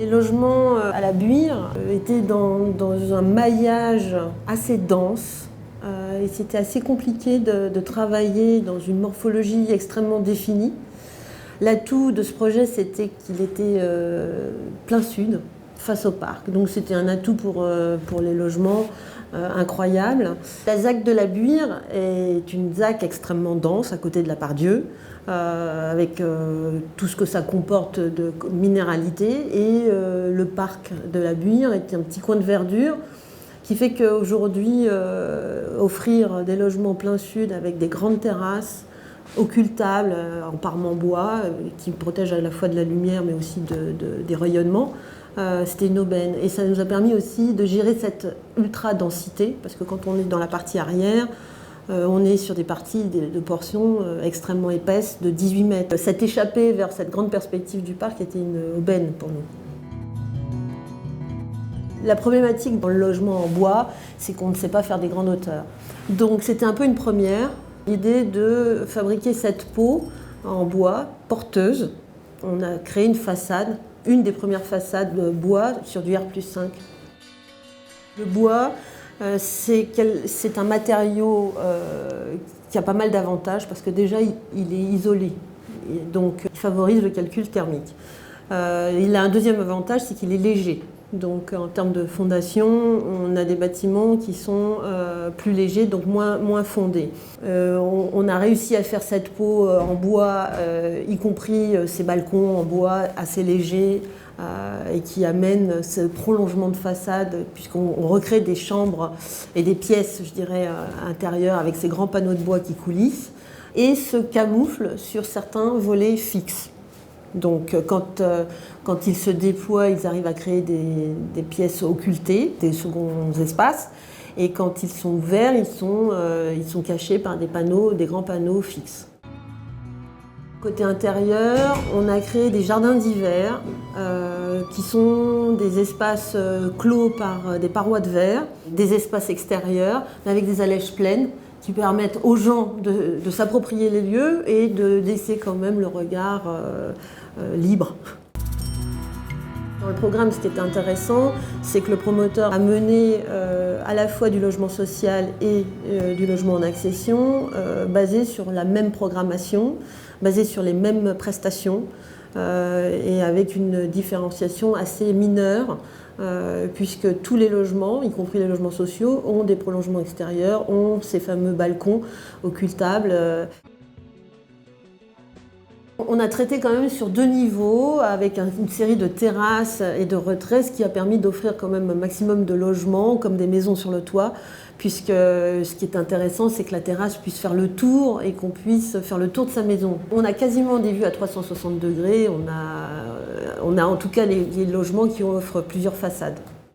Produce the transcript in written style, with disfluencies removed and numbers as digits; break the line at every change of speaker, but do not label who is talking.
Les logements à la Buire étaient dans un maillage assez dense. Et c'était assez compliqué de travailler dans une morphologie extrêmement définie. L'atout de ce projet, c'était qu'il était plein sud, face au parc. Donc c'était un atout pour les logements incroyable. La ZAC de la Buire est une ZAC extrêmement dense à côté de la Part-Dieu, avec tout ce que ça comporte de minéralité. Et le parc de la Buire est un petit coin de verdure qui fait qu'aujourd'hui, offrir des logements plein sud avec des grandes terrasses, occultables en parement bois, qui protègent à la fois de la lumière mais aussi des rayonnements, c'était une aubaine. Et ça nous a permis aussi de gérer cette ultra-densité, parce que quand on est dans la partie arrière, on est sur des parties de portions extrêmement épaisses, de 18 mètres. Cette échappée vers cette grande perspective du parc était une aubaine pour nous. La problématique dans le logement en bois, c'est qu'on ne sait pas faire des grandes hauteurs. Donc c'était un peu une première, l'idée de fabriquer cette peau en bois porteuse. On a créé une façade, une des premières façades de bois sur du R+5. Le bois, c'est un matériau qui a pas mal d'avantages parce que déjà il est isolé, et donc il favorise le calcul thermique. Il a un deuxième avantage, c'est qu'il est léger. Donc en termes de fondation, on a des bâtiments qui sont plus légers, donc moins fondés. On a réussi à faire cette peau en bois, y compris ces balcons en bois assez légers, et qui amènent ce prolongement de façade, puisqu'on recrée des chambres et des pièces, je dirais, intérieures avec ces grands panneaux de bois qui coulissent, et se camouflent sur certains volets fixes. Donc quand ils se déploient, ils arrivent à créer des pièces occultées, des seconds espaces. Et quand ils sont ouverts, ils sont cachés par des grands panneaux fixes. Côté intérieur, on a créé des jardins d'hiver qui sont des espaces clos par des parois de verre, des espaces extérieurs avec des allèges pleines qui permettent aux gens de s'approprier les lieux et de laisser quand même le regard libre. Dans le programme, ce qui est intéressant, c'est que le promoteur a mené à la fois du logement social et du logement en accession, basé sur la même programmation, basé sur les mêmes prestations, et avec une différenciation assez mineure, puisque tous les logements, y compris les logements sociaux, ont des prolongements extérieurs, ont ces fameux balcons occultables. On a traité quand même sur 2 niveaux, avec une série de terrasses et de retraits, ce qui a permis d'offrir quand même un maximum de logements, comme des maisons sur le toit, puisque ce qui est intéressant, c'est que la terrasse puisse faire le tour et qu'on puisse faire le tour de sa maison. On a quasiment des vues à 360 degrés, on a en tout cas les logements qui offrent plusieurs façades.